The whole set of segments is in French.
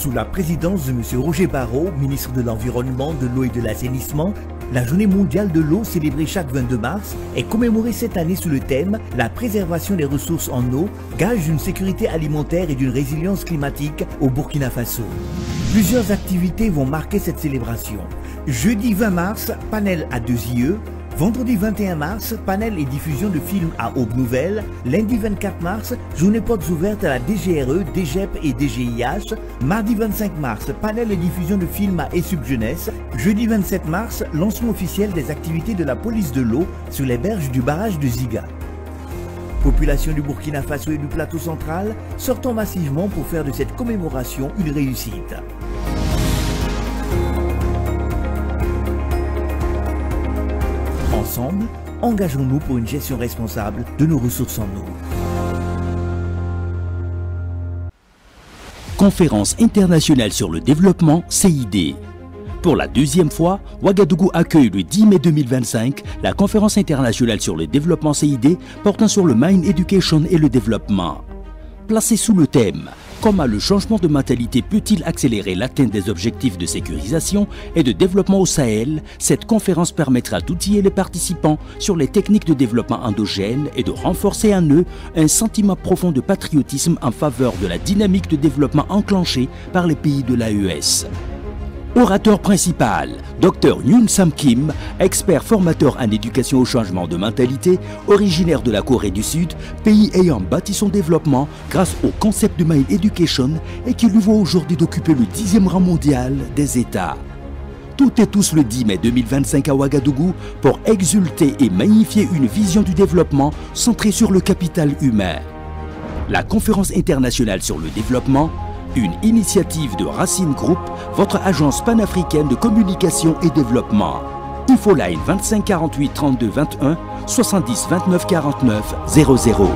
Sous la présidence de M. Roger Barrot, ministre de l'Environnement, de l'Eau et de l'Assainissement, la Journée mondiale de l'eau, célébrée chaque 22 mars, est commémorée cette année sous le thème « La préservation des ressources en eau, gage d'une sécurité alimentaire et d'une résilience climatique au Burkina Faso ». Plusieurs activités vont marquer cette célébration. Jeudi 20 mars, panel à 2IE. Vendredi 21 mars, panel et diffusion de films à Aube Nouvelle. Lundi 24 mars, journée portes ouvertes à la DGRE, DGEP et DGIH. Mardi 25 mars, panel et diffusion de films à ESUP Jeunesse. Jeudi 27 mars, lancement officiel des activités de la police de l'eau sur les berges du barrage de Ziga. Population du Burkina Faso et du plateau central, sortons massivement pour faire de cette commémoration une réussite. Ensemble, engageons-nous pour une gestion responsable de nos ressources en eau. Conférence internationale sur le développement CID. Pour la deuxième fois, Ouagadougou accueille le 10 mai 2025 la conférence internationale sur le développement CID portant sur le Mine Education et le développement. Placée sous le thème « Comment le changement de mentalité peut-il accélérer l'atteinte des objectifs de sécurisation et de développement au Sahel ?» cette conférence permettra d'outiller les participants sur les techniques de développement endogène et de renforcer en eux un sentiment profond de patriotisme en faveur de la dynamique de développement enclenchée par les pays de l'AES. Orateur principal, Dr Yoon Sam Kim, expert formateur en éducation au changement de mentalité, originaire de la Corée du Sud, pays ayant bâti son développement grâce au concept de Mine Education et qui lui vaut aujourd'hui d'occuper le 10e rang mondial des États. Toutes et tous le 10 mai 2025 à Ouagadougou pour exulter et magnifier une vision du développement centrée sur le capital humain. La conférence internationale sur le développement, une initiative de Racine Group, votre agence panafricaine de communication et développement. Infoline 25 48 32 21 70 29 49 00.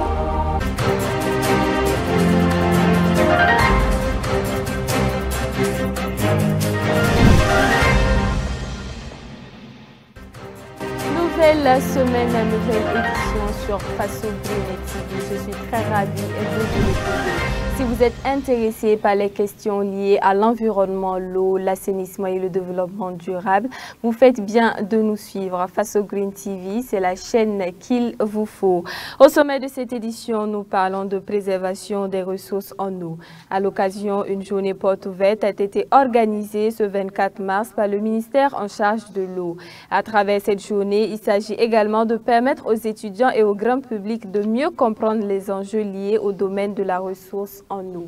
Nouvelle semaine, nouvelle édition sur Faso Green TV. Je suis très ravie de vous retrouver. Si vous êtes intéressé par les questions liées à l'environnement, l'eau, l'assainissement et le développement durable, vous faites bien de nous suivre. Faso Green TV, c'est la chaîne qu'il vous faut. Au sommet de cette édition, nous parlons de préservation des ressources en eau. À l'occasion, une journée porte ouverte a été organisée ce 24 mars par le ministère en charge de l'eau. À travers cette journée, il s'agit également de permettre aux étudiants et au grand public de mieux comprendre les enjeux liés au domaine de la ressource en eau.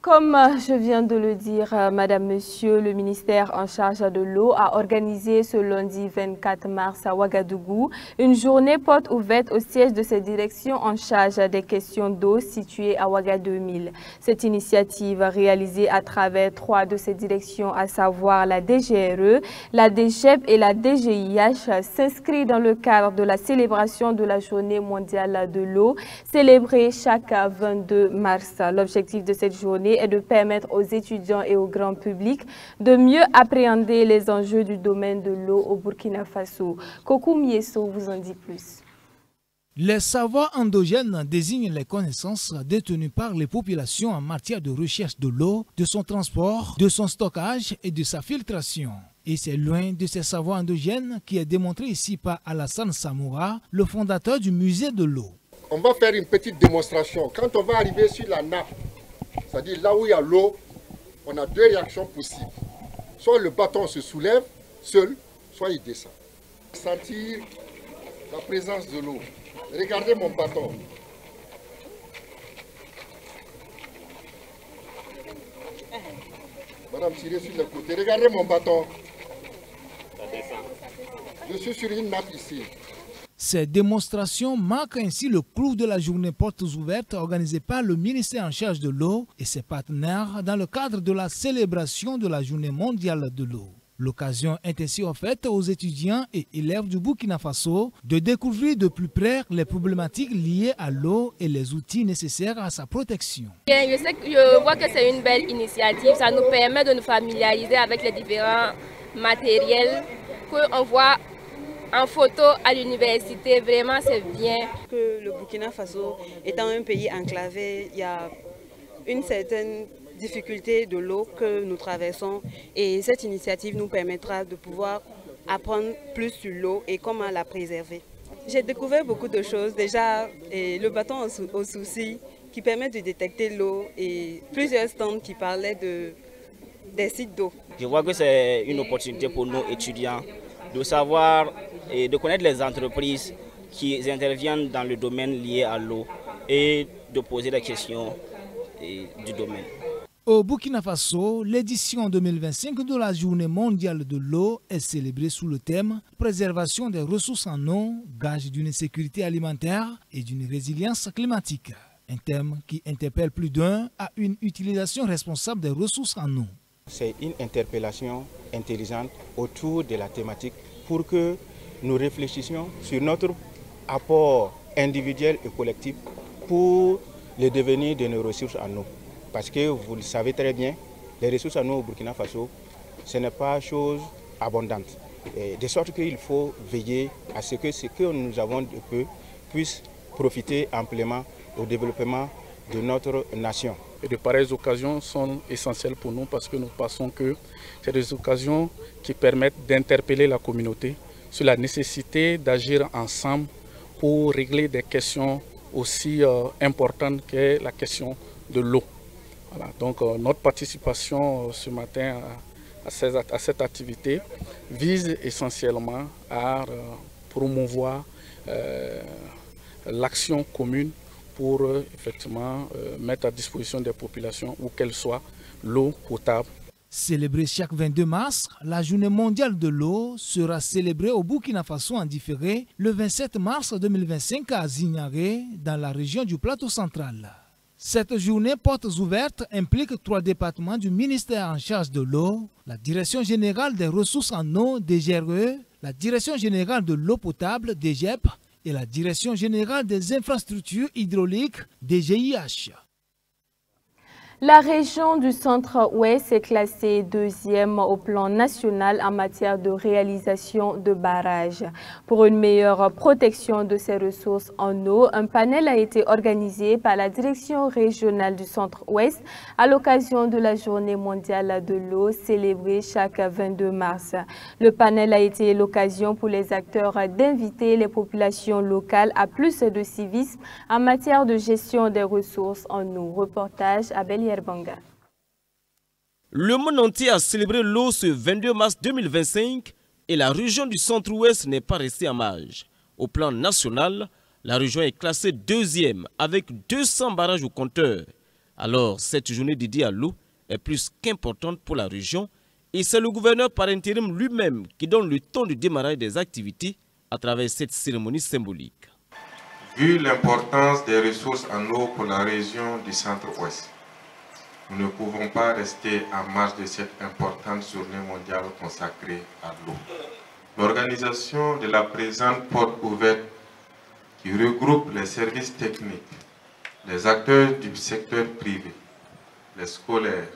Comme je viens de le dire, Madame, Monsieur, le ministère en charge de l'eau a organisé ce lundi 24 mars à Ouagadougou une journée porte ouverte au siège de cette direction en charge des questions d'eau située à Ouaga 2000. Cette initiative réalisée à travers 3 de ces directions, à savoir la DGRE, la DGEP et la DGIH, s'inscrit dans le cadre de la célébration de la Journée mondiale de l'eau, célébrée chaque 22 mars. L'objectif de cette journée est de permettre aux étudiants et au grand public de mieux appréhender les enjeux du domaine de l'eau au Burkina Faso. Kokou Mieso vous en dit plus. Les savoirs endogènes désignent les connaissances détenues par les populations en matière de recherche de l'eau, de son transport, de son stockage et de sa filtration. Et c'est loin de ces savoirs endogènes qui est démontré ici par Alassane Samoura, le fondateur du musée de l'eau. On va faire une petite démonstration. Quand on va arriver sur la nappe, c'est-à-dire là où il y a l'eau, on a 2 réactions possibles. Soit le bâton se soulève seul, soit il descend. Sentir la présence de l'eau. Regardez mon bâton. Madame, tirez sur le côté. Regardez mon bâton. Je suis sur une nappe ici. Ces démonstrations marquent ainsi le clou de la journée portes ouvertes organisée par le ministère en charge de l'eau et ses partenaires dans le cadre de la célébration de la journée mondiale de l'eau. L'occasion est ainsi offerte aux étudiants et élèves du Burkina Faso de découvrir de plus près les problématiques liées à l'eau et les outils nécessaires à sa protection. Je vois que c'est une belle initiative, ça nous permet de nous familiariser avec les différents matériels qu'on voit en photo à l'université. Vraiment c'est bien. Que le Burkina Faso étant un pays enclavé, il y a une certaine difficultés de l'eau que nous traversons et cette initiative nous permettra de pouvoir apprendre plus sur l'eau et comment la préserver. J'ai découvert beaucoup de choses, déjà le bâton au souci qui permet de détecter l'eau et plusieurs stands qui parlaient des sites d'eau. Je vois que c'est une opportunité pour nos étudiants de savoir et de connaître les entreprises qui interviennent dans le domaine lié à l'eau et de poser des questions du domaine. Au Burkina Faso, l'édition 2025 de la Journée mondiale de l'eau est célébrée sous le thème « Préservation des ressources en eau, gage d'une sécurité alimentaire et d'une résilience climatique ». Un thème qui interpelle plus d'un à une utilisation responsable des ressources en eau. C'est une interpellation intelligente autour de la thématique pour que nous réfléchissions sur notre apport individuel et collectif pour le devenir de nos ressources en eau. Parce que vous le savez très bien, les ressources en eau au Burkina Faso, ce n'est pas chose abondante. De sorte qu'il faut veiller à ce que nous avons de peu puisse profiter amplement au développement de notre nation. Et de pareilles occasions sont essentielles pour nous parce que nous pensons que c'est des occasions qui permettent d'interpeller la communauté sur la nécessité d'agir ensemble pour régler des questions aussi importantes que la question de l'eau. Voilà, donc notre participation ce matin à cette activité vise essentiellement à promouvoir l'action commune pour effectivement mettre à disposition des populations, où qu'elle soit, l'eau potable. Célébrée chaque 22 mars, la Journée mondiale de l'eau sera célébrée au Burkina Faso en différé le 27 mars 2025 à Zignaré, dans la région du Plateau central. Cette journée portes ouvertes implique 3 départements du ministère en charge de l'eau, la Direction générale des ressources en eau, DGRE, la Direction générale de l'eau potable, DGEP, et la Direction générale des infrastructures hydrauliques, DGIH. La région du Centre-Ouest est classée 2e au plan national en matière de réalisation de barrages. Pour une meilleure protection de ces ressources en eau, un panel a été organisé par la Direction régionale du Centre-Ouest à l'occasion de la Journée mondiale de l'eau célébrée chaque 22 mars. Le panel a été l'occasion pour les acteurs d'inviter les populations locales à plus de civisme en matière de gestion des ressources en eau. Reportage à Belier. Le monde entier a célébré l'eau ce 22 mars 2025 et la région du Centre-Ouest n'est pas restée en marge. Au plan national, la région est classée 2e avec 200 barrages au compteur. Alors, cette journée dédiée à l'eau est plus qu'importante pour la région et c'est le gouverneur par intérim lui-même qui donne le ton de démarrage des activités à travers cette cérémonie symbolique. Vu l'importance des ressources en eau pour la région du Centre-Ouest, nous ne pouvons pas rester en marge de cette importante journée mondiale consacrée à l'eau. L'organisation de la présente porte ouverte qui regroupe les services techniques, les acteurs du secteur privé, les scolaires,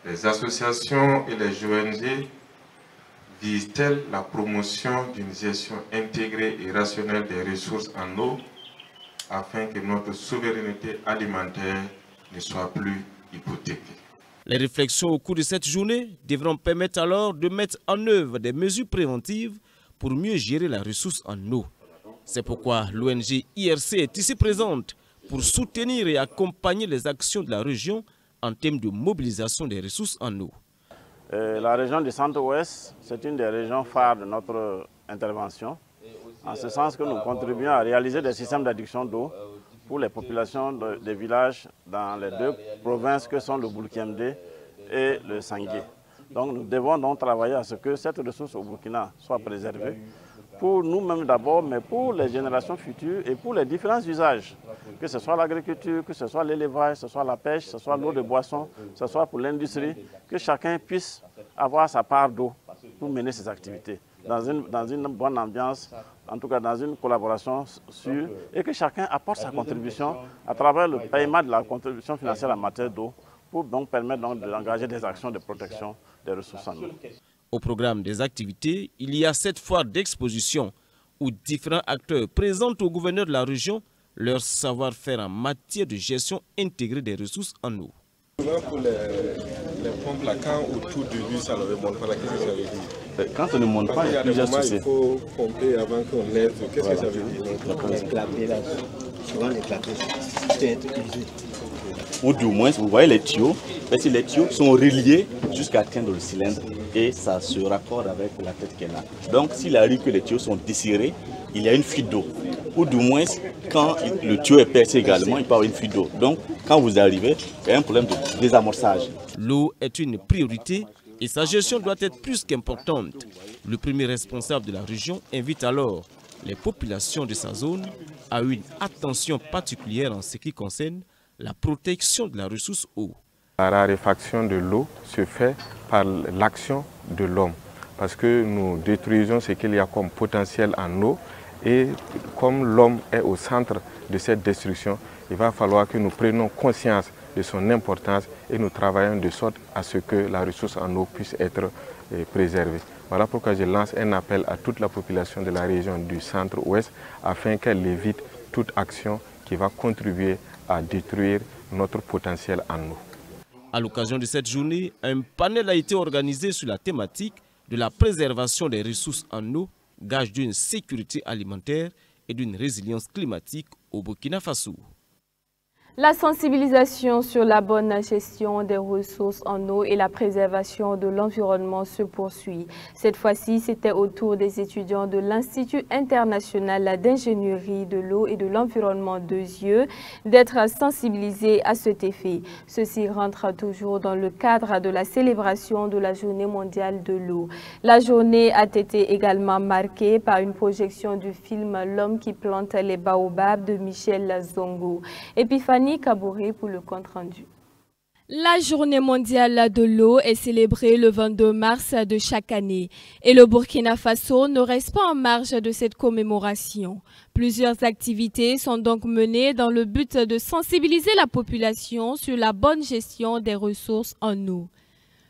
les associations et les ONG vise-t-elle la promotion d'une gestion intégrée et rationnelle des ressources en eau afin que notre souveraineté alimentaire ne soit plus hypothéquée. Les réflexions au cours de cette journée devront permettre alors de mettre en œuvre des mesures préventives pour mieux gérer la ressource en eau. C'est pourquoi l'ONG IRC est ici présente pour soutenir et accompagner les actions de la région en termes de mobilisation des ressources en eau. La région du Centre-Ouest, c'est une des régions phares de notre intervention, en ce sens que nous contribuons à réaliser des systèmes d'adduction d'eau pour les populations des villages dans les 2 provinces que sont le Boulkemdé et le Sangué. Donc nous devons donc travailler à ce que cette ressource au Burkina soit préservée, pour nous-mêmes d'abord, mais pour les générations futures et pour les différents usages, que ce soit l'agriculture, que ce soit l'élevage, que ce soit la pêche, que ce soit l'eau de boisson, que ce soit pour l'industrie, que chacun puisse avoir sa part d'eau pour mener ses activités dans une bonne ambiance, en tout cas dans une collaboration sûre, et que chacun apporte sa contribution à travers le paiement de la contribution financière en matière d'eau pour donc permettre d'engager des actions de protection des ressources en eau. Au programme des activités, il y a 7 foires d'exposition où différents acteurs présentent au gouverneur de la région leur savoir-faire en matière de gestion intégrée des ressources en eau. Pour les pompes, là, quand autour de lui, ça ne remonte pas, qu'est-ce que ça veut dire? Quand ça ne monte pas, il y a plusieurs soucis. Il faut pomper avant qu'on aide. Qu'est-ce que ça veut dire? Éclater là, souvent éclater, peut-être usé. Ou du moins, vous voyez les tuyaux, les tuyaux sont reliés jusqu'à atteindre le cylindre et ça se raccorde avec la tête qu'elle a. Donc s'il arrive que les tuyaux sont desserrés, il y a une fuite d'eau. Ou du moins, quand le tuyau est percé également, il peut y avoir une fuite d'eau. Donc quand vous arrivez, il y a un problème de désamorçage. L'eau est une priorité et sa gestion doit être plus qu'importante. Le premier responsable de la région invite alors les populations de sa zone à une attention particulière en ce qui concerne la protection de la ressource eau. La raréfaction de l'eau se fait par l'action de l'homme, parce que nous détruisons ce qu'il y a comme potentiel en eau, et comme l'homme est au centre de cette destruction, il va falloir que nous prenions conscience de son importance et nous travaillons de sorte à ce que la ressource en eau puisse être préservée. Voilà pourquoi je lance un appel à toute la population de la région du centre-ouest afin qu'elle évite toute action qui va contribuer à détruire notre potentiel en eau. À l'occasion de cette journée, un panel a été organisé sur la thématique de la préservation des ressources en eau, gage d'une sécurité alimentaire et d'une résilience climatique au Burkina Faso. La sensibilisation sur la bonne gestion des ressources en eau et la préservation de l'environnement se poursuit. Cette fois-ci, c'était au tour des étudiants de l'Institut international d'ingénierie de l'eau et de l'environnement Deuxieux d'être sensibilisés à cet effet. Ceci rentre toujours dans le cadre de la célébration de la Journée mondiale de l'eau. La journée a été également marquée par une projection du film L'homme qui plante les baobabs de Michel Zongo. Epiphanie Kabouré pour le compte rendu. La journée mondiale de l'eau est célébrée le 22 mars de chaque année et le Burkina Faso ne reste pas en marge de cette commémoration. Plusieurs activités sont donc menées dans le but de sensibiliser la population sur la bonne gestion des ressources en eau.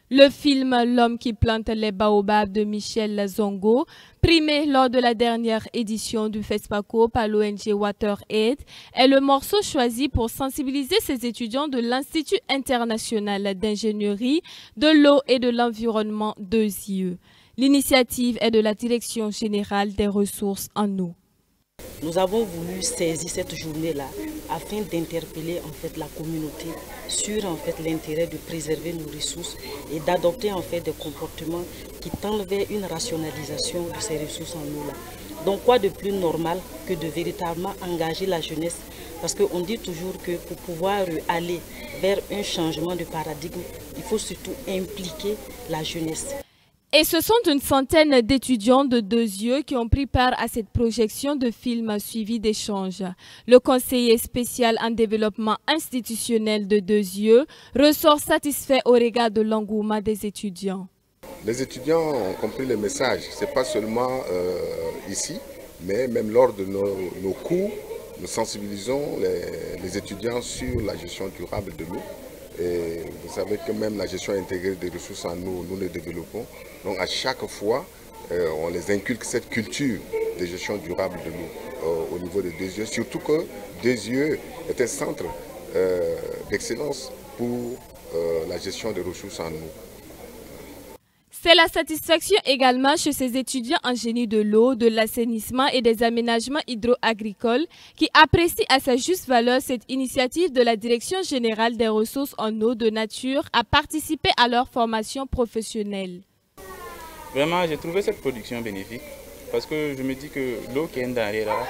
Le film L'homme qui plante les baobabs de Michel Zongo, primé lors de la dernière édition du FESPACO par l'ONG WaterAid, est le morceau choisi pour sensibiliser ces étudiants de l'Institut international d'ingénierie de l'eau et de l'environnement Deuxieux. L'initiative est de la Direction générale des ressources en eau. Nous avons voulu saisir cette journée-là afin d'interpeller la communauté sur l'intérêt de préserver nos ressources et d'adopter des comportements qui tendent vers une rationalisation de ces ressources en eau-là. Donc quoi de plus normal que de véritablement engager la jeunesse, parce qu'on dit toujours que pour pouvoir aller vers un changement de paradigme, il faut surtout impliquer la jeunesse. Et ce sont une centaine d'étudiants de Deuxieux qui ont pris part à cette projection de film suivi d'échanges. Le conseiller spécial en développement institutionnel de Deuxieux ressort satisfait au regard de l'engouement des étudiants. Les étudiants ont compris le message. Ce n'est pas seulement ici, mais même lors de nos cours, nous sensibilisons les étudiants sur la gestion durable de l'eau. Et vous savez que même la gestion intégrée des ressources en eau, nous le développons. Donc à chaque fois, on les inculque cette culture de gestion durable de l'eau au niveau de Deuxieux. Surtout que Deuxieux est un centre d'excellence pour la gestion des ressources en eau. C'est la satisfaction également chez ces étudiants en génie de l'eau, de l'assainissement et des aménagements hydro-agricoles qui apprécient à sa juste valeur cette initiative de la Direction générale des ressources en eau de nature à participer à leur formation professionnelle. Vraiment, j'ai trouvé cette production bénéfique parce que je me dis que l'eau qui est une denrée rare,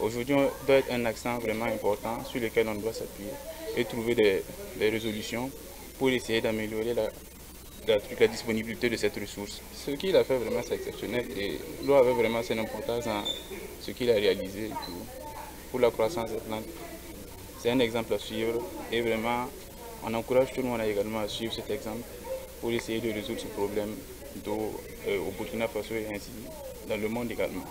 aujourd'hui doit être un accent vraiment important sur lequel on doit s'appuyer et trouver des résolutions pour essayer d'améliorer la disponibilité de cette ressource. Ce qu'il a fait vraiment c'est exceptionnel et l'eau avait vraiment son importance dans ce qu'il a réalisé pour la croissance des plantes. C'est un exemple à suivre et vraiment on encourage tout le monde également à suivre cet exemple pour essayer de résoudre ce problème d'eau au Burkina Faso et ainsi dans le monde également.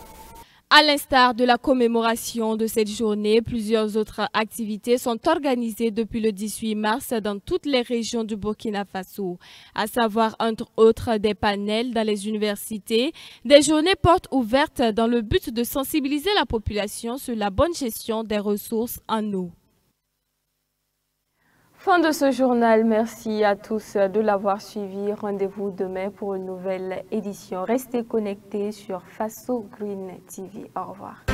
À l'instar de la commémoration de cette journée, plusieurs autres activités sont organisées depuis le 18 mars dans toutes les régions du Burkina Faso, à savoir entre autres des panels dans les universités, des journées portes ouvertes dans le but de sensibiliser la population sur la bonne gestion des ressources en eau. Fin de ce journal. Merci à tous de l'avoir suivi. Rendez-vous demain pour une nouvelle édition. Restez connectés sur Faso Green TV. Au revoir.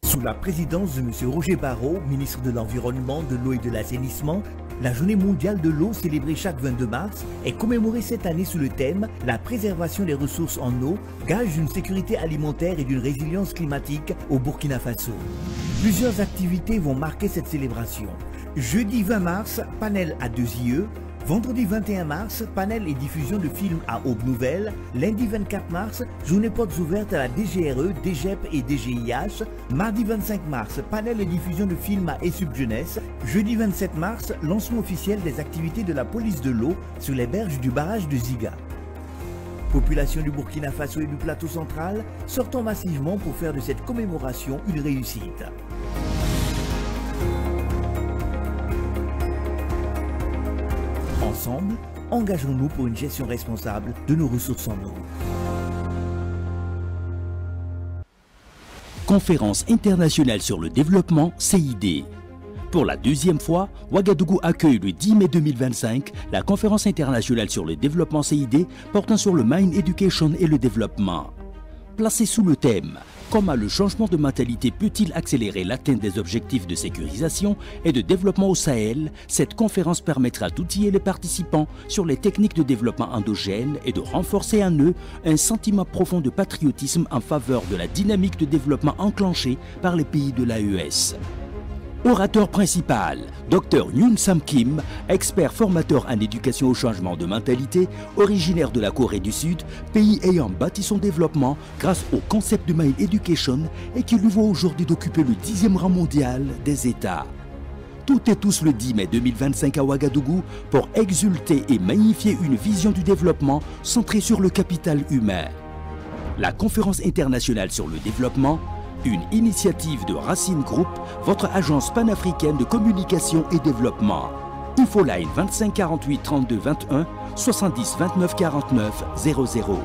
Sous la présidence de M. Roger Barrault, ministre de l'Environnement, de l'Eau et de l'Assainissement, la Journée mondiale de l'eau célébrée chaque 22 mars est commémorée cette année sous le thème « La préservation des ressources en eau, gage d'une sécurité alimentaire et d'une résilience climatique au Burkina Faso ». Plusieurs activités vont marquer cette célébration. Jeudi 20 mars, panel à 2IE. Vendredi 21 mars, panel et diffusion de films à Aube Nouvelle. Lundi 24 mars, journée portes ouvertes à la DGRE, DGEP et DGIH. Mardi 25 mars, panel et diffusion de films à ESUP Jeunesse. Jeudi 27 mars, lancement officiel des activités de la police de l'eau sur les berges du barrage de Ziga. Population du Burkina Faso et du plateau central, sortons massivement pour faire de cette commémoration une réussite. Ensemble, engageons-nous pour une gestion responsable de nos ressources en eau. Conférence internationale sur le développement CID. Pour la deuxième fois, Ouagadougou accueille le 10 mai 2025 la conférence internationale sur le développement CID portant sur le Mine Education et le développement. Placée sous le thème « Comment le changement de mentalité peut-il accélérer l'atteinte des objectifs de sécurisation et de développement au Sahel ?» Cette conférence permettra d'outiller les participants sur les techniques de développement endogène et de renforcer en eux un sentiment profond de patriotisme en faveur de la dynamique de développement enclenchée par les pays de l'AES. Orateur principal, Dr Nyun Sam Kim, expert formateur en éducation au changement de mentalité, originaire de la Corée du Sud, pays ayant bâti son développement grâce au concept de Mine Education et qui lui vaut aujourd'hui d'occuper le 10e rang mondial des États. Toutes et tous le 10 mai 2025 à Ouagadougou pour exulter et magnifier une vision du développement centrée sur le capital humain. La conférence internationale sur le développement, une initiative de Racine Group, votre agence panafricaine de communication et développement. Infoline 25 48 32 21 70 29 49 00.